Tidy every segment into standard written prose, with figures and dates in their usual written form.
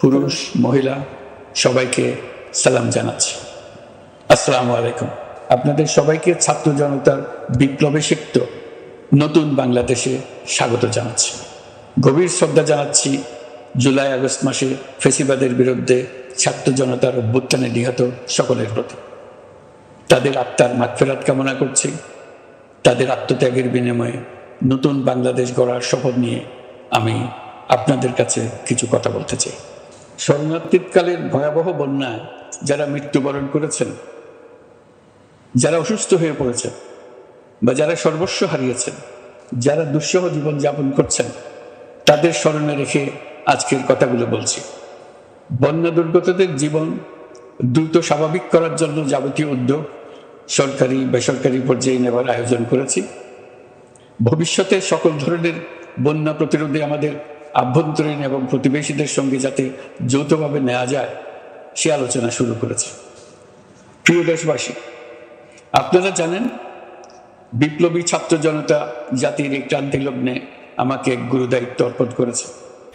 পুরুষ মহিলা সবাইকে সালাম জানাচ্ছি। আসসালামু আলাইকুম। আপনাদের সবাইকে ছাত্র জনতার বিপ্লবে সিক্ত নতুন বাংলাদেশে স্বাগত জানাচ্ছি। গভীর শ্রদ্ধা জানাচ্ছি জুলাই আগস্ট মাসে ফেসিবাদের বিরুদ্ধে ছাত্র জনতার অভ্যুত্থানে নিহত সকলের প্রতি। তাদের আত্মার মাগফিরাত কামনা করছি। তাদের আত্মত্যাগের বিনিময়ে নতুন বাংলাদেশ গড়ার শপথ নিয়ে আমি আপনাদের কাছে কিছু কথা বলতে চাই। শরণার্থীকালের ভয়াবহ বন্যায় যারা মৃত্যুবরণ করেছেন, যারা অসুস্থ হয়ে পড়েছেন বা যারা সর্বস্ব হারিয়েছেন, যারা দুঃসহ জীবনযাপন করছেন, তাদের স্মরণে রেখে আজকের কথাগুলো বলছি। বন্যা দুর্গতদের জীবন দ্রুত স্বাভাবিক করার জন্য যাবতীয় উদ্যোগ সরকারি বেসরকারি পর্যায়ে নেবার আয়োজন করেছি। ভবিষ্যতে সকল ধরনের বন্যা প্রতিরোধে আমাদের আভ্যন্তরীণ এবং প্রতিবেশীদের সঙ্গে যাতে যৌথভাবে নেওয়া যায় সে আলোচনা শুরু করেছে। প্রিয় দেশবাসী, আপনারা জানেন বিপ্লবী ছাত্র জনতা জাতির এই ক্রান্তি লগ্নে আমাকে এক গুরুদায়িত্ব অর্পণ করেছে।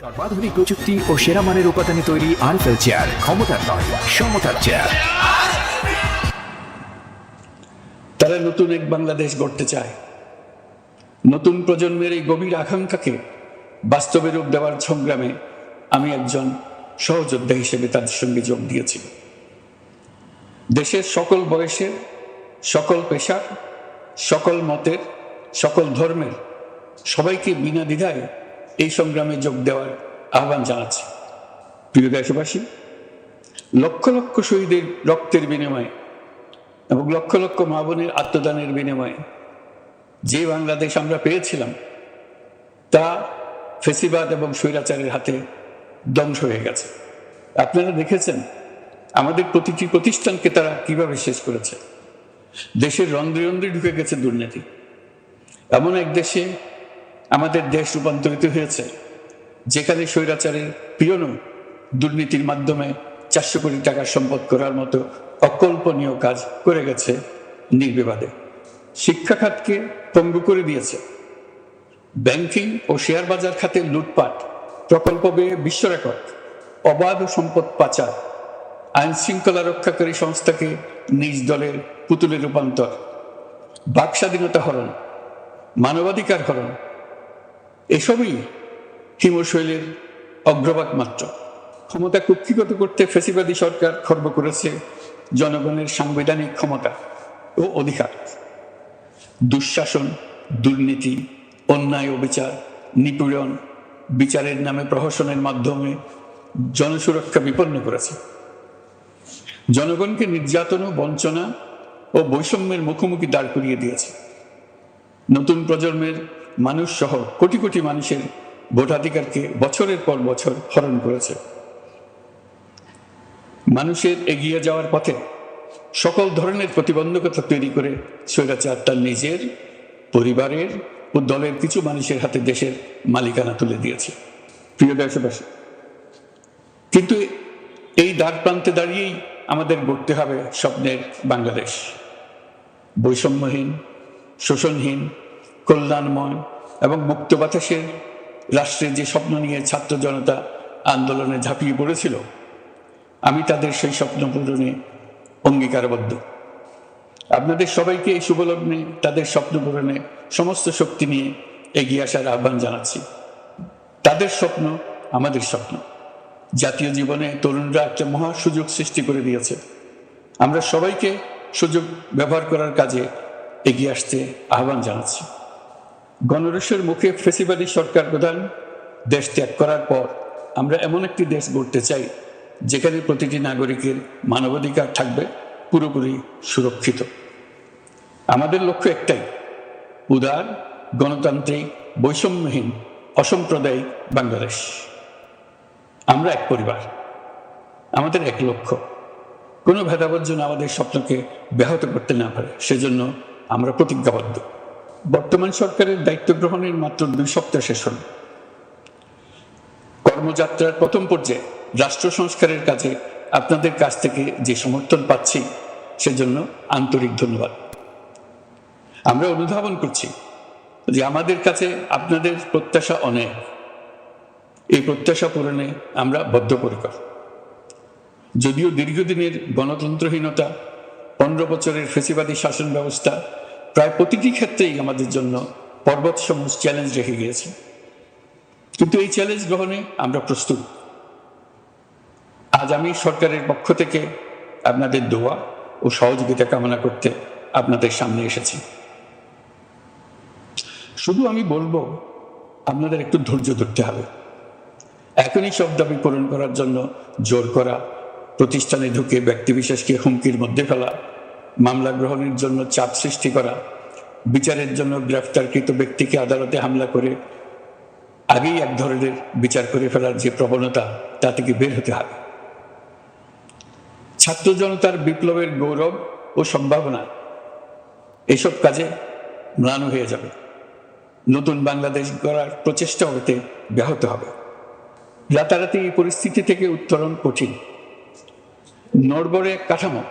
সর্বাধুনিক প্রযুক্তি ও সেরা মানের উপাদানে তৈরি আরএফএল চেয়ার, ক্ষমতার নয় সমতার চেয়ার। তারা নতুন এক বাংলাদেশ গড়তে চায়। নতুন প্রজন্মের এই গভীর আকাঙ্ক্ষাকে বাস্তবে রূপ দেওয়ার সংগ্রামে আমি একজন সহযোদ্ধা হিসেবে তাদের সঙ্গে যোগ দিয়েছি। দেশের সকল বয়সের, সকল পেশার, সকল মতের, সকল ধর্মের সবাইকে বিনা দ্বিধায় এই সংগ্রামে যোগ দেওয়ার আহ্বান জানাচ্ছি। প্রিয় দেশবাসী, লক্ষ লক্ষ শহীদের রক্তের বিনিময়ে এবং লক্ষ লক্ষ মা বোনের আত্মদানের বিনিময়ে যে বাংলাদেশ আমরা পেয়েছিলাম তা ফেসিবাদ এবং স্বৈরাচারের হাতে ধ্বংস হয়ে গেছে। আপনারা দেখেছেন আমাদের প্রতিটি প্রতিষ্ঠানকে তারা কিভাবে শেষ করেছে। দেশের রন্ধ্রে রন্ধ্রে ঢুকে গেছে দুর্নীতি। এমন এক দেশে আমাদের দেশ রূপান্তরিত হয়েছে যেখানে স্বৈরাচারের পিয়নও দুর্নীতির মাধ্যমে 400 কোটি টাকার সম্পদ করার মতো অকল্পনীয় কাজ করে গেছে নির্বিবাদে। শিক্ষা খাতকে পঙ্গু করে দিয়েছে। ব্যাংকিং ও শেয়ার বাজার খাতে লুটপাট, প্রকল্প ব্যয়ে বিশ্ব রেকর্ড, অবাধ সম্পদ পাচার, আইন শৃঙ্খলা রক্ষাকারী সংস্থাকে নিজ দলের পুতুলে রূপান্তর, বাক স্বাধীনতা হরণ, মানবাধিকার হরণ, এসবই হিমশৈলের অগ্রভাগ মাত্র। ক্ষমতা কুক্ষিগত করতে ফ্যাসিবাদী সরকার খর্ব করেছে জনগণের সাংবিধানিক ক্ষমতা ও অধিকার। দুঃশাসন, দুর্নীতি, অন্যায়, অবিচার, নিপীড়ন, বিচারের নামে প্রহসনের মাধ্যমে জনসুরক্ষা বিপন্ন করেছে। জনগণকে নির্যাতন, বঞ্চনা ও বৈষম্যের মুখোমুখি দাঁড় করিয়ে দিয়েছে। নতুন প্রজন্মের মানুষ সহ কোটি কোটি মানুষের ভোটাধিকারকে বছরের পর বছর হরণ করেছে। মানুষের এগিয়ে যাওয়ার পথে সকল ধরনের প্রতিবন্ধকতা তৈরি করে স্বৈরাচার তার নিজের, পরিবারের ও দলের কিছু মানুষের হাতে দেশের মালিকানা তুলে দিয়েছে। প্রিয় দেশবাসী, কিন্তু এই দ্বার প্রান্তে দাঁড়িয়েই আমাদের গড়তে হবে স্বপ্নের বাংলাদেশ। বৈষম্যহীন, শোষণহীন, কল্যাণময় এবং মুক্ত বাতাসের রাষ্ট্রের যে স্বপ্ন নিয়ে ছাত্র জনতা আন্দোলনে ঝাঁপিয়ে পড়েছিল, আমি তাদের সেই স্বপ্ন পূরণে অঙ্গীকারবদ্ধ। আপনাদের সবাইকে এই শুভলগ্নে তাদের স্বপ্ন পূরণে সমস্ত শক্তি নিয়ে এগিয়ে আসার আহ্বান জানাচ্ছি। তাদের স্বপ্ন আমাদের স্বপ্ন। জাতীয় জীবনে তরুণরা একটা মহা সুযোগ সৃষ্টি করে দিয়েছে। আমরা সবাইকে সুযোগ ব্যবহার করার কাজে এগিয়ে আসতে আহ্বান জানাচ্ছি। গণরোষের মুখে ফেসিবাদী সরকার প্রধান দেশ ত্যাগ করার পর আমরা এমন একটি দেশ গড়তে চাই যেখানে প্রতিটি নাগরিকের মানবাধিকার থাকবে পুরোপুরি সুরক্ষিত। আমাদের লক্ষ্য একটাই, উদার, গণতান্ত্রিক, বৈষম্যহীন, অসাম্প্রদায়িক বাংলাদেশ। আমরা এক পরিবার, আমাদের এক লক্ষ্য। কোনো ভেদাভেদ যেন আমাদের স্বপ্নকে ব্যাহত করতে না পারে, সেজন্য আমরা প্রতিজ্ঞাবদ্ধ। বর্তমান সরকারের দায়িত্ব গ্রহণের মাত্র 2 সপ্তাহ শেষ হল। কর্মযাত্রার প্রথম পর্যায়ে রাষ্ট্র সংস্কারের কাজে আপনাদের কাছ থেকে যে সমর্থন পাচ্ছি সেজন্য আন্তরিক ধন্যবাদ। আমরা অনুধাবন করছি যে আমাদের কাছে আপনাদের প্রত্যাশা অনেক। এই প্রত্যাশা পূরণে আমরা বদ্ধপরিকর। যদিও দীর্ঘদিনের গণতন্ত্রহীনতা, 15 বছরের ফ্যাসিবাদী শাসন ব্যবস্থা প্রায় প্রতিটি ক্ষেত্রেই আমাদের জন্য পর্বতসম চ্যালেঞ্জ রেখে গিয়েছে, কিন্তু এই চ্যালেঞ্জ গ্রহণে আমরা প্রস্তুত। আজ আমি সরকারের পক্ষ থেকে আপনাদের দোয়া ও সহযোগিতা কামনা করতে আপনাদের সামনে এসেছি। শুধু আমি বলবো, আপনাদের একটু ধৈর্য ধরতে হবে। এখনই সব দাবি পূরণ করার জন্য জোর করা, প্রতিষ্ঠানে ঢুকে ব্যক্তিবিশেষকে হুমকির মধ্যে ফেলা, মামলা গ্রহণের জন্য চাপ সৃষ্টি করা, বিচারের জন্য গ্রেফতারকৃত ব্যক্তিকে আদালতে হামলা করে আগেই এক ধরনের বিচার করে ফেলার যে প্রবণতা, তা থেকে বের হতে হবে। ছাত্র জনতার বিপ্লবের গৌরব ও সম্ভাবনা এসব কাজে ম্লান হয়ে যাবে। নতুন বাংলাদেশ গড়ার প্রচেষ্টা হতে ব্যাহত হবে। রাতারাতি এই পরিস্থিতি থেকে উত্তরণ কঠিন। নড়বড়ে এক কাঠামো,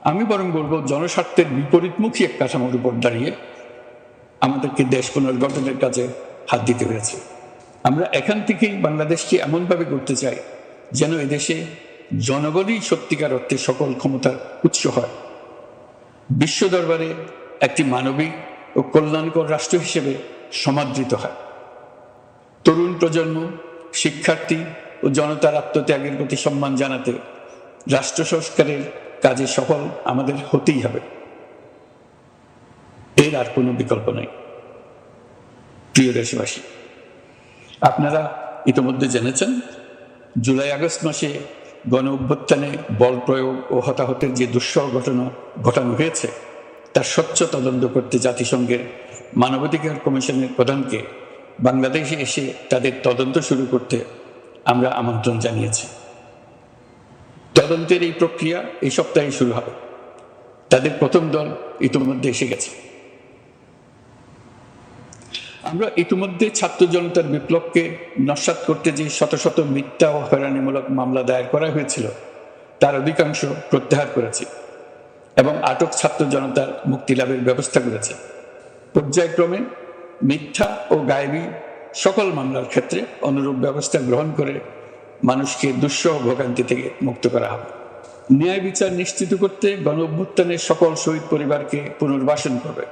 আমি বরং বলবো জনস্বার্থের বিপরীতমুখী এক কাঠামোর উপর দাঁড়িয়ে আমাদেরকে দেশ পুনর্গঠনের কাজে হাত দিতে হয়েছে। আমরা এখান থেকেই বাংলাদেশকে এমনভাবে করতে চাই যেন এদেশে জনগণই সত্যিকার অর্থে সকল ক্ষমতার উৎস হয়, বিশ্ব দরবারে একটি মানবিক ও কল্যাণকর রাষ্ট্র হিসেবে সমাদৃত হয়। তরুণ প্রজন্ম, শিক্ষার্থী ও জনতার আত্মত্যাগের প্রতি সম্মান জানাতে রাষ্ট্র সংস্কারের কাজে সফল আমাদের হতেই হবে, এর আর কোনো বিকল্প নেই। প্রিয় দেশবাসী, আপনারা ইতিমধ্যে জেনেছেন জুলাই আগস্ট মাসে গণ অভ্যুত্থানে বল প্রয়োগ ও হতাহতের যে দুঃসহ ঘটনা ঘটানো হয়েছে, তার স্বচ্ছ তদন্ত করতে জাতিসংঘের মানবাধিকার কমিশনের প্রধানকে বাংলাদেশে এসে তাদের তদন্ত শুরু করতে আমরা আমন্ত্রণ জানিয়েছি। তদন্তের এই প্রক্রিয়া এই সপ্তাহে শুরু হবে। তাদের প্রথম দল ইতিমধ্যে এসে গেছে। আমরা ইতিমধ্যে ছাত্র জনতার বিপ্লবকে নস্যাৎ করতে যে শত শত মিথ্যা ও হয়রানিমূলক মামলা দায়ের করা হয়েছিল, তার অধিকাংশ প্রত্যাহার করেছি এবং আটক ছাত্র জনতার মুক্তি লাভের ব্যবস্থা করেছে। পর্যায়ক্রমে মিথ্যা ও গায়েবী সকল মামলার ক্ষেত্রে অনুরূপ ব্যবস্থা গ্রহণ করে মানুষকে দুঃসহ ভোগান্তি থেকে মুক্ত করা হবে। ন্যায় বিচার নিশ্চিত করতে গণ অভ্যুত্থানের সকল শহীদ পরিবারকে পুনর্বাসন করবে।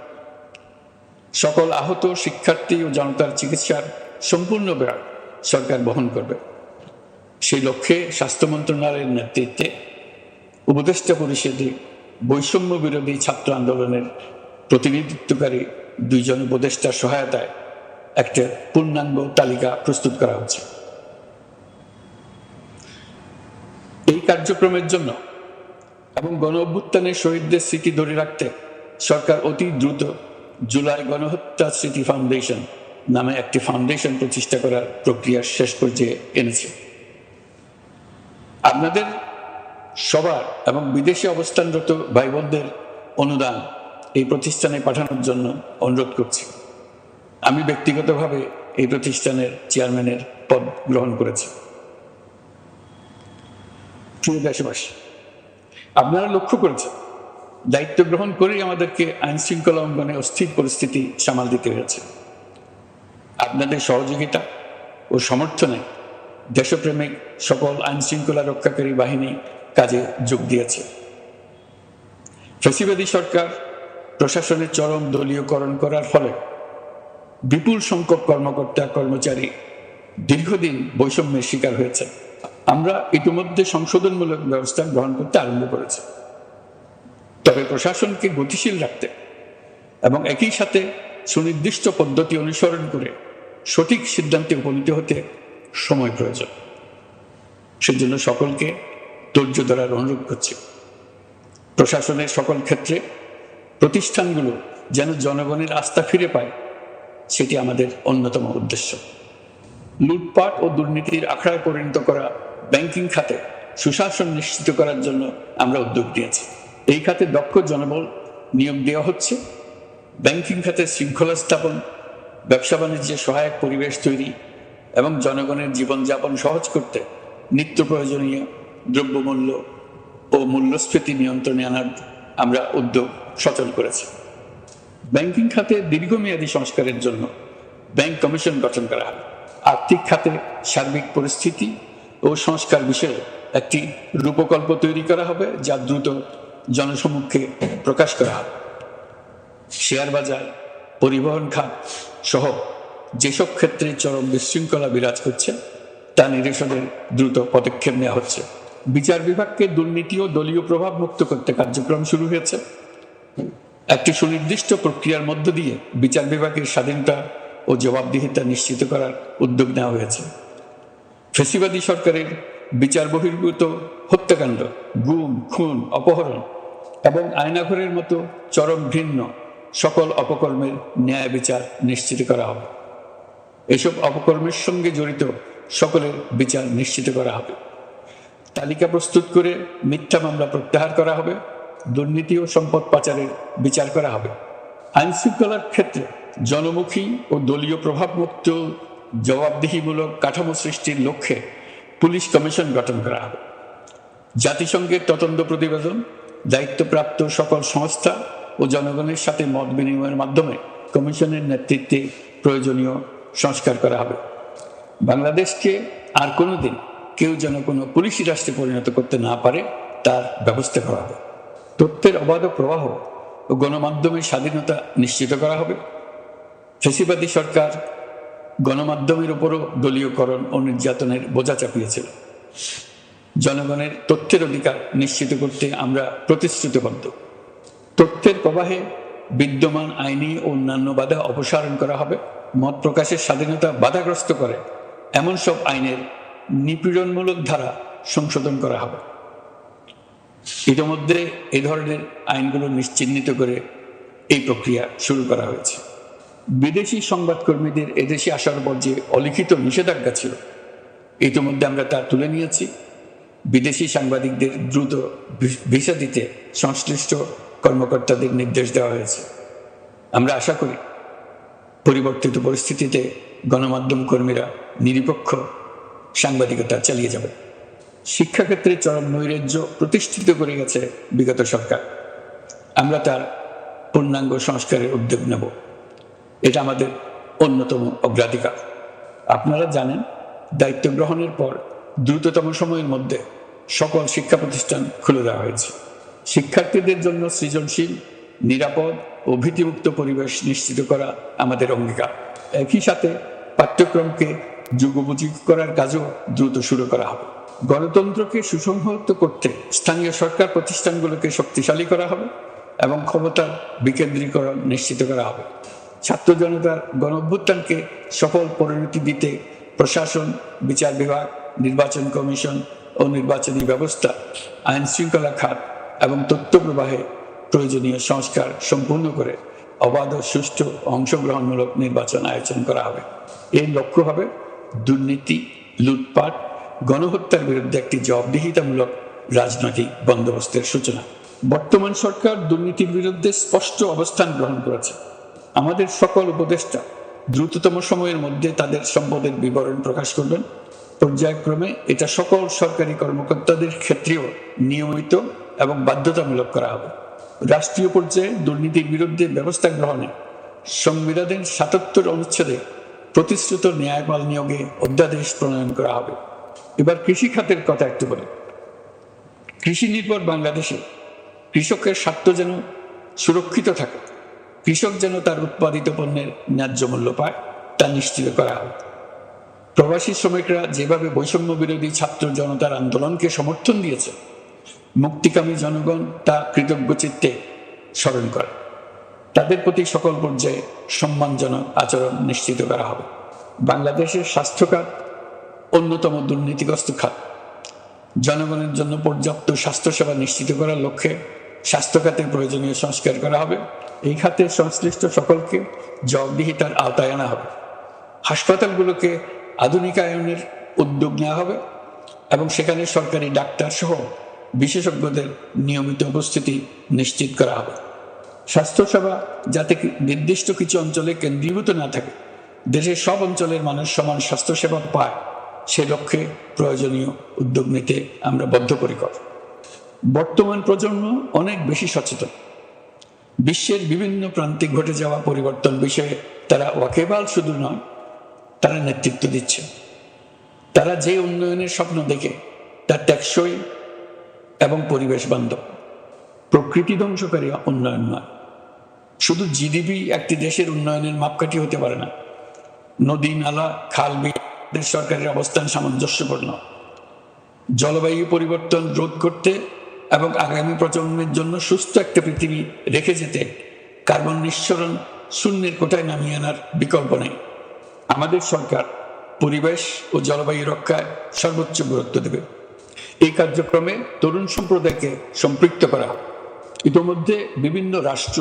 সকল আহত শিক্ষার্থী ও জনতার চিকিৎসার সম্পূর্ণ ব্যয় সরকার বহন করবে। সেই লক্ষ্যে স্বাস্থ্য মন্ত্রণালয়ের নেতৃত্বে উপদেষ্টা পরিষদে বৈষম্য বিরোধী ছাত্র আন্দোলনের প্রতিনিধিত্বকারী 2 জন উপদেষ্টার সহায়তায় একটা পূর্ণাঙ্গ তালিকা প্রস্তুত করা হচ্ছে। এই কার্যক্রমের জন্য এবং গণ অভ্যুত্থানের শহীদদের স্মৃতি ধরে রাখতে সরকার অতি দ্রুত জুলাই গণহত্যা স্মৃতি ফাউন্ডেশন নামে একটি ফাউন্ডেশন প্রতিষ্ঠা করার প্রক্রিয়া শেষ পর্যায়ে এনেছে। আপনাদের সবার এবং বিদেশে অবস্থানরত ভাই বোনদের অনুদান এই প্রতিষ্ঠানে পাঠানোর জন্য অনুরোধ করছি। আমি ব্যক্তিগতভাবে এই প্রতিষ্ঠানের চেয়ারম্যানের পদ গ্রহণ করেছি। প্রিয় দেশবাসী, আপনারা লক্ষ্য করেছেন দায়িত্ব গ্রহণ করেই আমাদেরকে আইন শৃঙ্খলা অঙ্গনে অস্থির পরিস্থিতি সামাল দিতে হয়েছে। আপনাদের সহযোগিতা ও সমর্থনে দেশপ্রেমিক সকল আইন শৃঙ্খলা রক্ষাকারী বাহিনী কাজে যোগ দিয়েছে। ফ্যাসিবাদী সরকার প্রশাসনের চরম দলীয়করণ করার ফলে বিপুল সংখ্যক কর্মকর্তা কর্মচারী দীর্ঘদিন বৈষম্যের শিকার হয়েছে। আমরা ইতিমধ্যে সংশোধনমূলক ব্যবস্থা গ্রহণ করতে আরম্ভ করেছি, তবে প্রশাসনকে গতিশীল রাখতে এবং একই সাথে সুনির্দিষ্ট পদ্ধতি অনুসরণ করে সঠিক সিদ্ধান্তে উপনীত হতে সময় প্রয়োজন। সেজন্য সকলকে ধৈর্য ধরার অনুরোধ করছি। প্রশাসনের সকল ক্ষেত্রে প্রতিষ্ঠানগুলো যেন জনগণের আস্থা ফিরে পায়, সেটি আমাদের অন্যতম উদ্দেশ্য। লুটপাট ও দুর্নীতির আখড়ায় পরিণত করা ব্যাংকিং খাতে সুশাসন নিশ্চিত করার জন্য আমরা উদ্যোগ নিয়েছি। এই খাতে দক্ষ জনবল নিয়োগ দেওয়া হচ্ছে। ব্যাংকিং খাতে শৃঙ্খলা স্থাপন, ব্যবসা বাণিজ্যে সহায়ক পরিবেশ তৈরি এবং জনগণের জীবনযাপন সহজ করতে নিত্য প্রয়োজনীয় দ্রব্যমূল্য ও মূল্যস্ফীতি নিয়ন্ত্রণে আনার আমরা উদ্যোগ সচল করেছি। ব্যাংকিং খাতে দীর্ঘমেয়াদী সংস্কারের জন্য ব্যাংক কমিশন গঠন করা হবে। আর্থিক খাতে সার্বিক পরিস্থিতি ও সংস্কার বিষয়ে একটি রূপকল্প তৈরি করা হবে, যা দ্রুত জনসমক্ষে প্রকাশ করা হবে। শেয়ার বাজার, পরিবহন খাত সহ যেসব ক্ষেত্রে চরম বিশৃঙ্খলা বিরাজ করছে তা নিরসনের দ্রুত পদক্ষেপ নেওয়া হচ্ছে। বিচার বিভাগকে দুর্নীতি ও দলীয় প্রভাব মুক্ত করতে কার্যক্রম শুরু হয়েছে। একটি সুনির্দিষ্ট প্রক্রিয়ার মধ্য দিয়ে বিচার বিভাগের স্বাধীনতা ও জবাবদিহিতা নিশ্চিত করার উদ্যোগ নেওয়া হয়েছে। ফ্যাসিবাদী সরকারের বিচার বহির্ভূত হত্যাকাণ্ড, গুম, খুন, অপহরণ এবং আয়নাঘরের মতো চরম ঘৃণ্য সকল অপকর্মের ন্যায় বিচার নিশ্চিত করা হবে। এসব অপকর্মের সঙ্গে জড়িত সকলের বিচার নিশ্চিত করা হবে। তালিকা প্রস্তুত করে মিথ্যা মামলা প্রত্যাহার করা হবে। দুর্নীতি ও সম্পদ পাচারের বিচার করা হবে। আইন শৃঙ্খলার ক্ষেত্রে জনমুখী ও দলীয় প্রভাবমুক্ত জবাবদিহিমূলক কাঠামো সৃষ্টির লক্ষ্যে পুলিশ কমিশন গঠন করা হবে। জাতিসংঘের তদন্ত প্রতিবেদন, দায়িত্বপ্রাপ্ত সকল সংস্থা ও জনগণের সাথে মত বিনিময়ের মাধ্যমে কমিশনের নেতৃত্বে প্রয়োজনীয় সংস্কার করা হবে। বাংলাদেশকে আর কোনোদিন কেউ যেন কোনো পুলিশি রাষ্ট্রে পরিণত করতে না পারে তার ব্যবস্থা করা হবে। তথ্যের অবাধ প্রবাহ ও গণমাধ্যমের স্বাধীনতা নিশ্চিত করা হবে। ফ্যাসিবাদী সরকার গণমাধ্যমের উপরও দলীয়করণ ও নির্যাতনের বোঝা চাপিয়েছিল। জনগণের তথ্যের অধিকার নিশ্চিত করতে আমরা প্রতিশ্রুতিবদ্ধ। তথ্যের প্রবাহে বিদ্যমান আইনি ও অন্যান্য বাধা অপসারণ করা হবে। মত প্রকাশের স্বাধীনতা বাধাগ্রস্ত করে এমন সব আইনের নিপীড়নমূলক ধারা সংশোধন করা হবে। ইতিমধ্যে এই ধরনের আইনগুলো নিশ্চিহ্নিত করে এই প্রক্রিয়া শুরু করা হয়েছে। বিদেশি সংবাদকর্মীদের এদেশে আসার পর যে অলিখিত নিষেধাজ্ঞা ছিল, ইতিমধ্যে আমরা তা তুলে নিয়েছি। বিদেশি সাংবাদিকদের দ্রুত ভিসা দিতে সংশ্লিষ্ট কর্মকর্তাদের নির্দেশ দেওয়া হয়েছে। আমরা আশা করি পরিবর্তিত পরিস্থিতিতে গণমাধ্যম কর্মীরা নিরপেক্ষ সাংবাদিকতা চালিয়ে যাবে। শিক্ষাক্ষেত্রে চরম নৈরাজ্য প্রতিষ্ঠিত করে গেছে বিগত সরকার। আমরা তার পূর্ণাঙ্গ সংস্কারের উদ্যোগ নেব। এটা আমাদের অন্যতম অগ্রাধিকার। আপনারা জানেন, দায়িত্ব গ্রহণের পর দ্রুততম সময়ের মধ্যে সকল শিক্ষা প্রতিষ্ঠান খুলে দেওয়া হয়েছে। শিক্ষার্থীদের জন্য সৃজনশীল, নিরাপদ ও ভীতিমুক্ত পরিবেশ নিশ্চিত করা আমাদের অঙ্গীকার। একই সাথে পাঠ্যক্রমকে যুগোপযোগী করার কাজও দ্রুত শুরু করা হবে। গণতন্ত্রকে সুসংহত করতে স্থানীয় সরকার প্রতিষ্ঠানগুলোকে শক্তিশালী করা হবে এবং ক্ষমতার বিকেন্দ্রীকরণ নিশ্চিত করা হবে। ছাত্র জনতার গণঅভ্যুত্থানকে সফল পরিণতি দিতে প্রশাসন, বিচার বিভাগ, নির্বাচন কমিশন ও নির্বাচনী ব্যবস্থা, আইন শৃঙ্খলা খাত এবং তথ্য প্রবাহে প্রয়োজনীয় সংস্কার সম্পূর্ণ করে অবাধ ও সুষ্ঠু অংশগ্রহণমূলক নির্বাচন আয়োজন করা হবে। এর লক্ষ্য হবে দুর্নীতি, লুটপাট, গণহত্যার বিরুদ্ধে একটি জবাবদিহিতামূলক রাজনৈতিক বন্দোবস্তের সূচনা। বর্তমান সরকার দুর্নীতির বিরুদ্ধে স্পষ্ট অবস্থান গ্রহণ করেছে। আমাদের সকল উপদেষ্টা দ্রুততম সময়ের মধ্যে তাদের সম্পদের বিবরণ প্রকাশ করবেন। পর্যায়ক্রমে এটা সকল সরকারি কর্মকর্তাদের ক্ষেত্রেও নিয়মিত এবং বাধ্যতামূলক করা হবে। রাষ্ট্রীয় পর্যায়ে দুর্নীতির বিরুদ্ধে ব্যবস্থা গ্রহণে সংবিধানের ৭৭ অনুচ্ছেদে প্রতিশ্রুত ন্যায়পাল নিয়োগে অধ্যাদেশ প্রণয়ন করা হবে। এবার কৃষি খাতের কথা একটু বলি। কৃষি নির্ভর বাংলাদেশে কৃষকের স্বার্থ যেন সুরক্ষিত থাকে, কৃষক যেন তার উৎপাদিত পণ্যের ন্যায্য মূল্য পায়, তা নিশ্চিত করা হবে। প্রবাসী শ্রমিকরা যেভাবে বৈষম্য বিরোধী ছাত্র জনতার আন্দোলনকে সমর্থন দিয়েছে, মুক্তিকামী জনগণ তা কৃতজ্ঞ চিত্তে স্মরণ করে। তাদের প্রতি সকল পর্যায়ে সম্মানজনক আচরণ নিশ্চিত করা হবে। বাংলাদেশের স্বাস্থ্য খাত অন্যতম দুর্নীতিগ্রস্ত খাত। জনগণের জন্য পর্যাপ্ত স্বাস্থ্যসেবা নিশ্চিত করার লক্ষ্যে স্বাস্থ্য খাতের প্রয়োজনীয় সংস্কার করা হবে। এই খাতে সংশ্লিষ্ট সকলকে জবাবদিহিতার আওতায় আনা হবে। হাসপাতালগুলোকে আধুনিকায়নের উদ্যোগ নেওয়া হবে এবং সেখানে সরকারি ডাক্তার সহ বিশেষজ্ঞদের নিয়মিত উপস্থিতি নিশ্চিত করা হবে। স্বাস্থ্যসেবা যাতে নির্দিষ্ট কিছু অঞ্চলে কেন্দ্রীভূত না থাকে, দেশের সব অঞ্চলের মানুষ সমান স্বাস্থ্যসেবা পায়, সে লক্ষ্যে প্রয়োজনীয় উদ্যোগ নিতে আমরা বদ্ধপরিকর। বর্তমান প্রজন্ম অনেক বেশি সচেতন। বিশ্বের বিভিন্ন প্রান্তে ঘটে যাওয়া পরিবর্তন বিষয়ে তারা ওয়াকিবহাল শুধু নয়, তারা নেতৃত্ব দিচ্ছে। তারা যে উন্নয়নের স্বপ্ন দেখে তা টেকসই এবং পরিবেশ বান্ধব, প্রকৃতি ধ্বংসকারী উন্নয়ন নয়। শুধু জিডিপি একটি দেশের উন্নয়নের মাপকাঠি হতে পারে না। নদী, নালা, খাল, বিল সরকারের অবস্থান সামঞ্জস্যপূর্ণ। জলবায়ু পরিবর্তন রোধ করতে এবং আগামী প্রজন্মের জন্য সুস্থ একটা পৃথিবী রেখে যেতে কার্বন নিঃসরণ শূন্যের কোঠায় নামিয়ে আনার বিকল্প নেই। আমাদের সরকার পরিবেশ ও জলবায়ু রক্ষায় সর্বোচ্চ গুরুত্ব দেবে। এই কার্যক্রমে তরুণ সম্প্রদায়কে সম্পৃক্ত করা হবে। ইতোমধ্যে বিভিন্ন রাষ্ট্র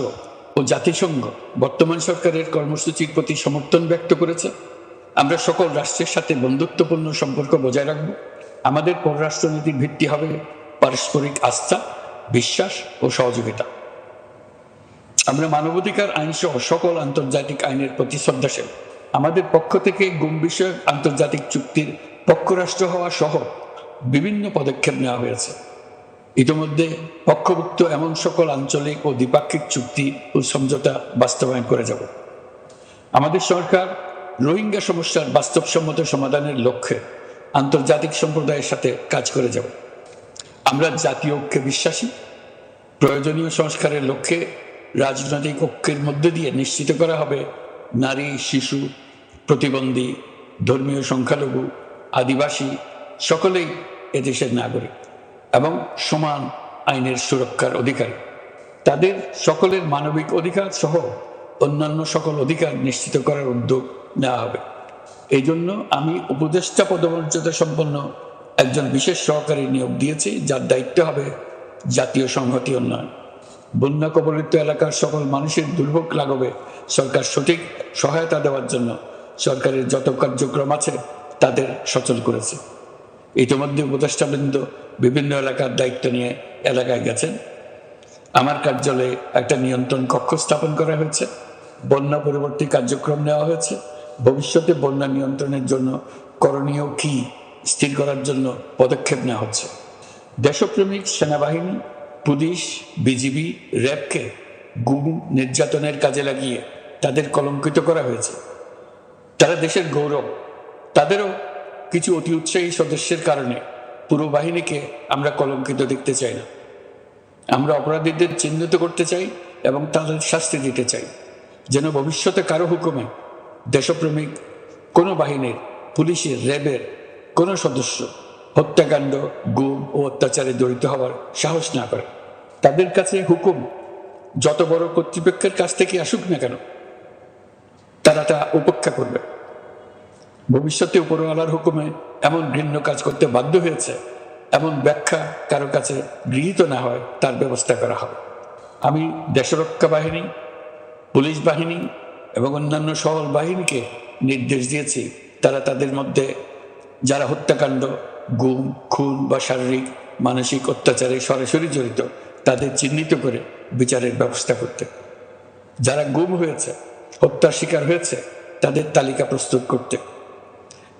ও জাতিসংঘ বর্তমান সরকারের কর্মসূচির প্রতি সমর্থন ব্যক্ত করেছে। আমরা সকল রাষ্ট্রের সাথে বন্ধুত্বপূর্ণ সম্পর্ক বজায় রাখব। আমাদের পররাষ্ট্রনীতির ভিত্তি হবে পারস্পরিক আস্থা, বিশ্বাস ও সহযোগিতা। আমরা মানবাধিকার আইন সহ সকল আন্তর্জাতিক আইনের প্রতি শ্রদ্ধাশীল। আমাদের পক্ষ থেকে গুম বিষয়ক আন্তর্জাতিক চুক্তির পক্ষরাষ্ট্র হওয়া সহ বিভিন্ন পদক্ষেপ নেওয়া হয়েছে। ইতিমধ্যে পক্ষভুক্ত এমন সকল আঞ্চলিক ও দ্বিপাক্ষিক চুক্তি ও সমঝোতা বাস্তবায়ন করে যাব। আমাদের সরকার রোহিঙ্গা সমস্যার বাস্তবসম্মত সমাধানের লক্ষ্যে আন্তর্জাতিক সম্প্রদায়ের সাথে কাজ করে যাব। আমরা জাতীয় ঐক্যে বিশ্বাসী। প্রয়োজনীয় সংস্কারের লক্ষ্যে রাজনৈতিক ঐক্যের মধ্যে দিয়ে নিশ্চিত করা হবে নারী, শিশু, প্রতিবন্ধী, ধর্মীয় সংখ্যালঘু, আদিবাসী সকলেই এদেশের নাগরিক এবং সমান আইনের সুরক্ষার অধিকারী। তাদের সকলের মানবিক অধিকার সহ অন্যান্য সকল অধিকার নিশ্চিত করার উদ্যোগ নেওয়া হবে। এই জন্য আমি উপদেষ্টা পদমর্যাদা সম্পন্ন একজন বিশেষ সহকারী নিয়োগ দিয়েছি, যার দায়িত্ব হবে জাতীয় সংহতি উন্নয়ন। বন্যা কবলিত এলাকার সকল মানুষের দুর্ভোগ লাঘবে সরকার সঠিক সহায়তা দেওয়ার জন্য সরকারের যত কার্যক্রম আছে তাদের সচল করেছে। ইতিমধ্যে উপদেষ্টাবৃন্দ বিভিন্ন এলাকার দায়িত্ব নিয়ে এলাকায় গেছেন। আমার কার্যালয়ে একটা নিয়ন্ত্রণ কক্ষ স্থাপন করা হয়েছে। বন্যা পরবর্তী কার্যক্রম নেওয়া হয়েছে। ভবিষ্যতে বন্যা নিয়ন্ত্রণের জন্য করণীয় কি স্থির করার জন্য পদক্ষেপ নেওয়া হচ্ছে। দেশপ্রেমিক সেনাবাহিনী, পুলিশ, বিজিবি, র্যাবকে গুম নির্যাতনের কাজে লাগিয়ে তাদের কলঙ্কিত করা হয়েছে। তারা দেশের গৌরব। তাদেরও কিছু অতি উৎসাহী সদস্যের কারণে পুরো বাহিনীকে আমরা কলঙ্কিত দেখতে চাই না। আমরা অপরাধীদের চিহ্নিত করতে চাই এবং তাদের শাস্তি দিতে চাই, যেন ভবিষ্যতে কারো হুকুমে দেশপ্রেমিক কোনো বাহিনীর, পুলিশের, র্যাবের কোনো সদস্য হত্যাকাণ্ড, গুম ও অত্যাচারে জড়িত হওয়ার সাহস না করে। তাদের কাছে হুকুম যত বড় কর্তৃপক্ষের কাছ থেকে আসুক না কেন, তারা তা উপেক্ষা করবে। ভবিষ্যতে উপরওয়ালার হুকুমে এমন ঘৃণ্য কাজ করতে বাধ্য হয়েছে এমন ব্যাখ্যা কারো কাছে গৃহীত না হয় তার ব্যবস্থা করা হবে। আমি দেশরক্ষা বাহিনী, পুলিশ বাহিনী এবং অন্যান্য সকল বাহিনীকে নির্দেশ দিয়েছি তারা তাদের মধ্যে যারা হত্যাকাণ্ড, গুম, খুন বা শারীরিক মানসিক অত্যাচারে সরাসরি জড়িত তাদের চিহ্নিত করে বিচারের ব্যবস্থা করতে, যারা গুম হয়েছে, হত্যার শিকার হয়েছে তাদের তালিকা প্রস্তুত করতে।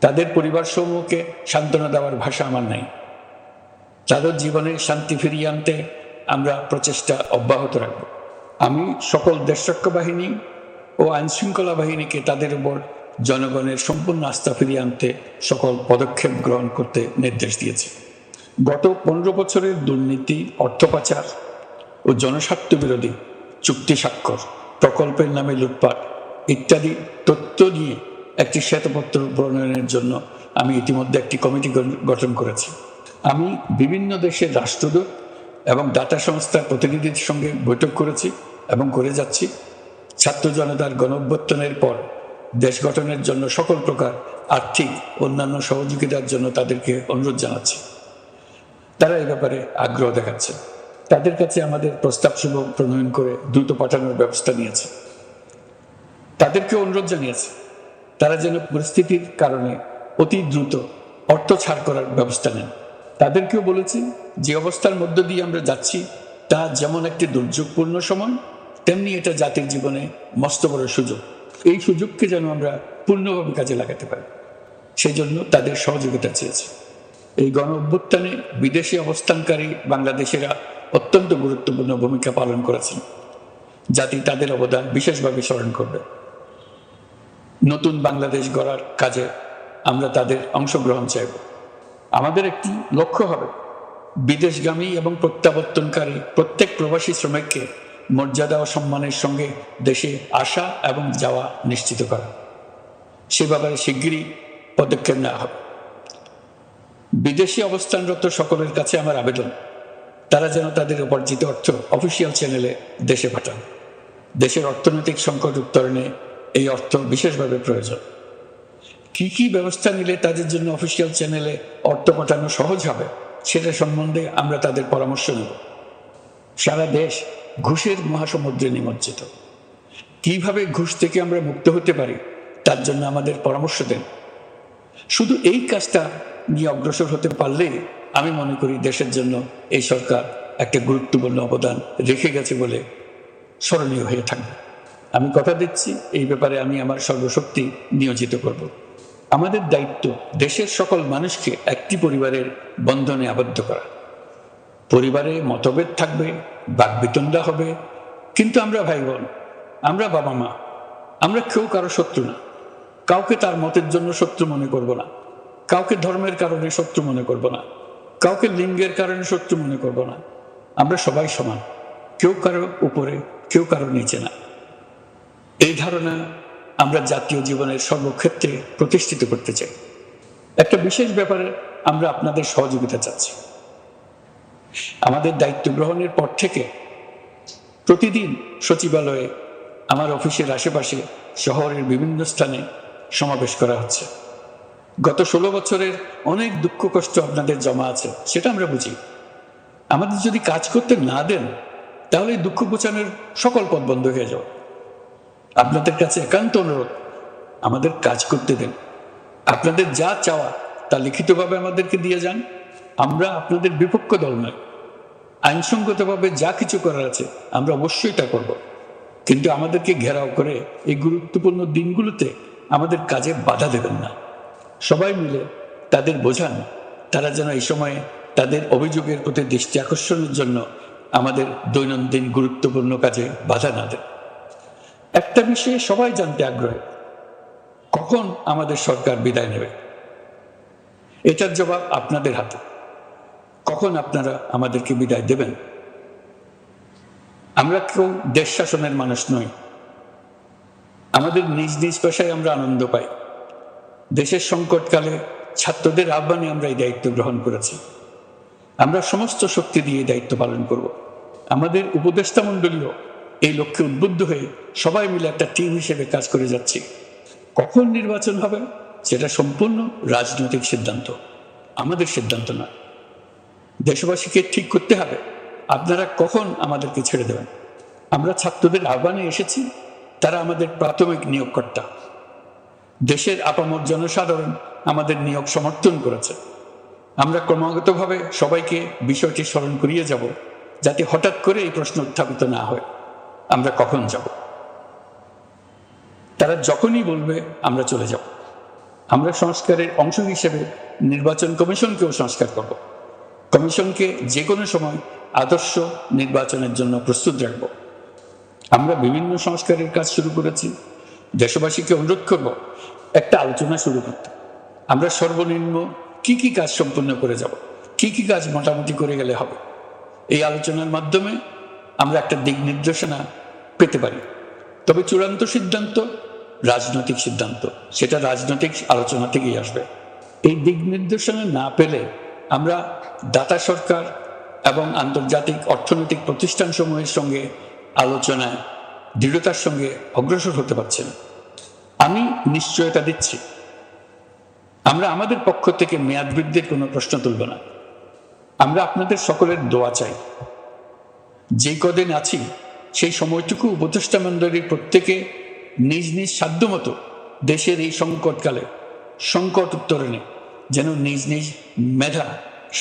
তাদের পরিবার সমূহকে সান্ত্বনা দেওয়ার ভাষা আমার নাই। তাদের জীবনে শান্তি ফিরিয়ে আনতে আমরা প্রচেষ্টা অব্যাহত রাখব। আমি সকল দেশরক্ষা বাহিনী ও আইনশৃঙ্খলা বাহিনীকে তাদের উপর জনগণের সম্পূর্ণ আস্থা ফিরিয়ে আনতে সকল পদক্ষেপ গ্রহণ করতে নির্দেশ দিয়েছি। গত 15 বছরের দুর্নীতি, অর্থ পাচার ও জনস্বার্থ বিরোধী চুক্তি স্বাক্ষর, প্রকল্পের নামে লুটপাট ইত্যাদি তথ্য নিয়ে একটি শ্বেতপত্র প্রণয়নের জন্য আমি ইতিমধ্যে একটি কমিটি গঠন করেছি। আমি বিভিন্ন দেশের রাষ্ট্রদূত এবং দাতা সংস্থার প্রতিনিধিদের সঙ্গে বৈঠক করেছি এবং করে যাচ্ছি। ছাত্র জনতার গণঅভ্যুত্থানের পর দেশ গঠনের জন্য সকল প্রকার আর্থিক অন্যান্য সহযোগিতার জন্য তাদেরকে অনুরোধ জানাচ্ছি। তারা এ ব্যাপারে আগ্রহ দেখাচ্ছে। তাদের কাছে আমাদের প্রস্তাব সমূহ প্রণয়ন করে দ্রুত পাঠানোর ব্যবস্থা নিয়েছে। তাদেরকে অনুরোধ জানিয়েছে তারা যেন পরিস্থিতির কারণে অতি দ্রুত অর্থ ছাড় করার ব্যবস্থা নেন। তাদেরকেও বলেছি যে অবস্থার মধ্য দিয়ে আমরা যাচ্ছি তা যেমন একটি দুর্যোগপূর্ণ সময়, তেমনি এটা জাতির জীবনে মস্ত বড় সুযোগ। এই সুযোগকে যেন আমরা পূর্ণভাবে কাজে লাগাতে পারি, সেই জন্য তাদের সহযোগিতা চেয়েছি। এই গণ অভ্যুত্থানে বিদেশে অবস্থানকারী বাংলাদেশিরা অত্যন্ত গুরুত্বপূর্ণ ভূমিকা পালন করেছেন। জাতি তাদের অবদান বিশেষভাবে স্মরণ করবে। নতুন বাংলাদেশ গড়ার কাজে আমরা তাদের অংশগ্রহণ চাইব। আমাদের একটি লক্ষ্য হবে বিদেশগামী এবং প্রত্যাবর্তনকারী প্রত্যেক প্রবাসী শ্রমিককে মর্যাদা ও সম্মানের সঙ্গে দেশে আসা এবং যাওয়া নিশ্চিত করা। সে ব্যাপারে শিগগিরই পদক্ষেপ নেওয়া হবে। বিদেশে অবস্থানরত সকলের কাছে আমার আবেদন, তারা যেন তাদের উপার্জিত অর্থ অফিসিয়াল চ্যানেলে দেশে পাঠান। দেশের অর্থনৈতিক সংকট উত্তরণে এই অর্থ বিশেষভাবে প্রয়োজন। কি কি ব্যবস্থা নিলে তাদের জন্য অফিসিয়াল চ্যানেলে অর্থ পাঠানো সহজ হবে সেটা সম্বন্ধে আমরা তাদের পরামর্শ নেব। সারা দেশ ঘুষের মহাসমুদ্রে নিমজ্জিত। কিভাবে ঘুষ থেকে আমরা মুক্ত হতে পারি তার জন্য আমাদের পরামর্শ দেন। শুধু এই কাজটা নিয়ে অগ্রসর হতে পারলে আমি মনে করি দেশের জন্য এই সরকার একটা গুরুত্বপূর্ণ অবদান রেখে গেছে বলে স্মরণীয় হয়ে থাকবে। আমি কথা দিচ্ছি, এই ব্যাপারে আমি আমার সর্বশক্তি নিয়োজিত করব। আমাদের দায়িত্ব দেশের সকল মানুষকে একটি পরিবারের বন্ধনে আবদ্ধ করা। পরিবারে মতভেদ থাকবে, বাকবিতণ্ডা হবে, কিন্তু আমরা ভাই বোন, আমরা বাবা মা, আমরা কেউ কারো শত্রু না। কাউকে তার মতের জন্য শত্রু মনে করব না, কাউকে ধর্মের কারণে শত্রু মনে করব না, কাউকে লিঙ্গের কারণে শত্রু মনে করব না। আমরা সবাই সমান, কেউ কারো উপরে, কেউ কারো নিচে না। এই ধারণা আমরা জাতীয় জীবনের সর্বক্ষেত্রে প্রতিষ্ঠিত করতে চাই। একটা বিশেষ ব্যাপারে আমরা আপনাদের সহযোগিতা চাচ্ছি। আমাদের দায়িত্ব গ্রহণের পর থেকে প্রতিদিন সচিবালয়ে, আমার অফিসের আশেপাশে, শহরের বিভিন্ন স্থানে সমাবেশ করা হচ্ছে। গত 16 বছরের অনেক দুঃখ কষ্ট আপনাদের জমা আছে, সেটা আমরা বুঝি। আমাদের যদি কাজ করতে না দেন তাহলে দুঃখ ঘোচানোর সকল পথ বন্ধ হয়ে যাবে। আপনাদের কাছে একান্ত অনুরোধ, আমাদের কাজ করতে দেন। আপনাদের যা চাওয়া তা লিখিতভাবে আমাদেরকে দিয়ে যান। আমরা আপনাদের বিপক্ষ দল নয়। আইনসঙ্গতভাবে যা কিছু করার আছে আমরা অবশ্যই তা করব, কিন্তু আমাদেরকে ঘেরাও করে এই গুরুত্বপূর্ণ দিনগুলোতে আমাদের কাজে বাধা দেবেন না। সবাই মিলে তাদের বোঝান, তারা যেন এই সময়ে তাদের অভিযোগের প্রতি দৃষ্টি আকর্ষণের জন্য আমাদের দৈনন্দিন গুরুত্বপূর্ণ কাজে বাধা না দেন। একটা বিষয়ে সবাই জানতে আগ্রহী, কখন আমাদের সরকার বিদায় নেবে। এটার জবাব আপনাদের হাতে। কখন আপনারা আমাদেরকে বিদায় দেবেন? আমরা কেউ দেশ শাসনের মানুষ নই। আমাদের নিজ নিজ পেশায় আমরা আনন্দ পাই। দেশের সংকটকালে ছাত্রদের আহ্বানে আমরা এই দায়িত্ব গ্রহণ করেছি। আমরা সমস্ত শক্তি দিয়ে দায়িত্ব পালন করব। আমাদের উপদেষ্টা মণ্ডলীও এই লক্ষ্যে উদ্বুদ্ধ হয়ে সবাই মিলে একটা টিম হিসেবে কাজ করে যাচ্ছি। কখন নির্বাচন হবে সেটা সম্পূর্ণ রাজনৈতিক সিদ্ধান্ত, আমাদের সিদ্ধান্ত না। দেশবাসীকে ঠিক করতে হবে আপনারা কখন আমাদেরকে ছেড়ে দেবেন। আমরা ছাত্রদের আহ্বানে এসেছি, তারা আমাদের প্রাথমিক নিয়োগকর্তা। দেশের আপামর জনসাধারণ আমাদের নিয়োগ সমর্থন করেছে। আমরা ক্রমাগতভাবে সবাইকে বিষয়টি স্মরণ করিয়ে যাব, যাতে হঠাৎ করে এই প্রশ্ন উত্থাপিত না হয় আমরা কখন যাব। তারা যখনই বলবে আমরা চলে যাব। আমরা সংস্কারের অংশ হিসেবে নির্বাচন কমিশনকেও সংস্কার করব। কমিশনকে যে কোনো সময় আদর্শ নির্বাচনের জন্য প্রস্তুত রাখব। আমরা বিভিন্ন সংস্কারের কাজ শুরু করেছি। দেশবাসীকে অনুরোধ করব একটা আলোচনা শুরু করতে। আমরা সর্বনিম্ন কি কি কাজ সম্পূর্ণ করে যাব, কি কি কাজ মোটামুটি করে গেলে হবে। এই আলোচনার মাধ্যমে আমরা একটা দিক নির্দেশনা পেতে পারি। তবে চূড়ান্ত সিদ্ধান্ত রাজনৈতিক সিদ্ধান্ত, সেটা রাজনৈতিক আলোচনা থেকেই আসবে। এই দিক নির্দেশনা না পেলে আমরা দাতা সরকার এবং আন্তর্জাতিক অর্থনৈতিক প্রতিষ্ঠানসমূহের সঙ্গে আলোচনায় দৃঢ়তার সঙ্গে অগ্রসর হতে পারছি না। আমি নিশ্চয়তা দিচ্ছি, আমরা আমাদের পক্ষ থেকে মেয়াদ বৃদ্ধির কোনো প্রশ্ন তুলব না। আমরা আপনাদের সকলের দোয়া চাই। যে কদিন আছি সেই সময়টুকু উপদেষ্টা মণ্ডলীর প্রত্যেকে নিজ নিজ সাধ্যমতো দেশের এই সংকটকালে সংকট উত্তরণে যেন নিজ নিজ মেধা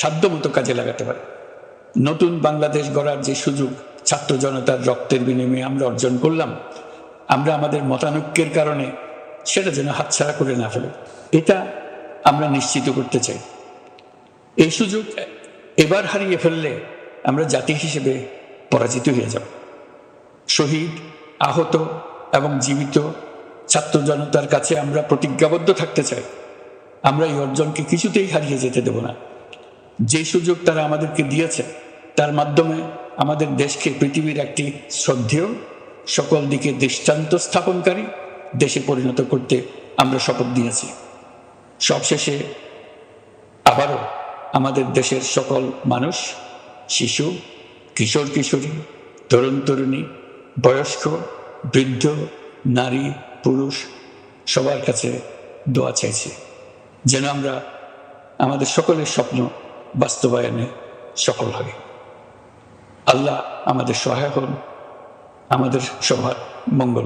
সাধ্যমতো কাজে লাগাতে পারে। নতুন বাংলাদেশ গড়ার যে সুযোগ ছাত্র জনতার রক্তের বিনিময়ে আমরা অর্জন করলাম, আমরা আমাদের মতানৈক্যের কারণে সেটা যেন হাতছাড়া করে না ফেলে, এটা আমরা নিশ্চিত করতে চাই। এই সুযোগ এবার হারিয়ে ফেললে আমরা জাতি হিসেবে পরাজিত হয়ে যাব। শহীদ, আহত এবং জীবিত ছাত্র জনতার কাছে আমরা প্রতিজ্ঞাবদ্ধ থাকতে চাই, আমরা এই অর্জনকে কিছুতেই হারিয়ে যেতে দেব না। যে সুযোগ তারা আমাদেরকে দিয়েছে তার মাধ্যমে আমাদের দেশকে পৃথিবীর একটি শ্রদ্ধেয়, সকল দিকে দৃষ্টান্ত স্থাপনকারী দেশে পরিণত করতে আমরা শপথ নিয়েছি। সবশেষে আবারও আমাদের দেশের সকল মানুষ, শিশু, কিশোর কিশোরী, তরুণ তরুণী, বয়স্ক, বৃদ্ধ, নারী, পুরুষ সবার কাছে দোয়া চাইছি যেন আমরা আমাদের সকলের স্বপ্ন বাস্তবায়নে সফল হই। আল্লাহ আমাদের সহায় হন, আমাদের সবার মঙ্গল